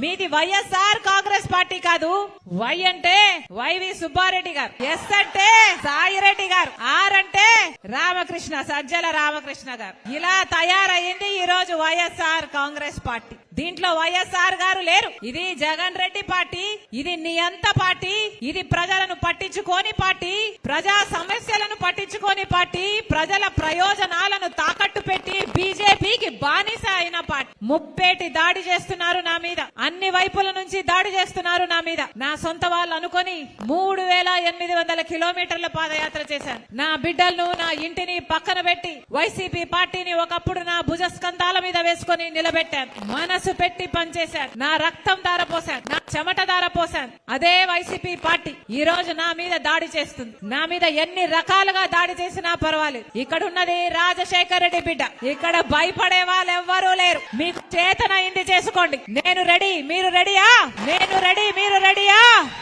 మీది వైఎస్ఆర్ కాంగ్రెస్ పార్టీ కాదు. వై అంటే వైవి సుబ్బారెడ్డి గారు, ఎస్ అంటే సాయిరెడ్డి గారు, ఆర్ అంటే రామకృష్ణ, సజ్జల రామకృష్ణ గారు. ఇలా తయారయ్యింది ఈ రోజు వైఎస్ఆర్ కాంగ్రెస్ పార్టీ. దీంట్లో వైఎస్ఆర్ గారు లేరు. ఇది జగన్ రెడ్డి పార్టీ, ఇది నియంత పార్టీ, ఇది ప్రజలను పట్టించుకోని పార్టీ, ప్రజా సమస్యలను పట్టించుకోని పార్టీ, ప్రజల ప్రయోజనాలను తాకట్టు పెట్టి బీజేపీకి బానిస అయిన పార్టీ. ముప్పేటి దాడి చేస్తున్నారు నా మీద, అన్ని వైపుల నుంచి దాడి చేస్తున్నారు నా మీద. నా సొంత వాళ్ళు అనుకొని 3800 కిలోమీటర్ల పాదయాత్ర చేశాను. నా బిడ్డలను, నా ఇంటిని పక్కన పెట్టి వైసీపీ పార్టీని ఒకప్పుడు నా భుజస్కంధాల మీద వేసుకొని నిలబెట్టాను. మనసు పెట్టి పనిచేశాను. నా రక్తం ధారపోశాను, నా చెమట ధారపోశాను. అదే వైసీపీ పార్టీ ఈ రోజు నా మీద దాడి చేస్తుంది. నా మీద ఎన్ని రకాలుగా దాడి చేసినా పర్వాలేదు. ఇక్కడ ఉన్నది రాజశేఖర రెడ్డి బిడ్డ. ఇక్కడ భయపడే వాళ్ళు ఎవ్వరూ లేరు. మీకు చేతనైంది చేసుకోండి. నేను రెడీ, మీరు రెడీయా? నేను రెడీ, మీరు రెడీయా?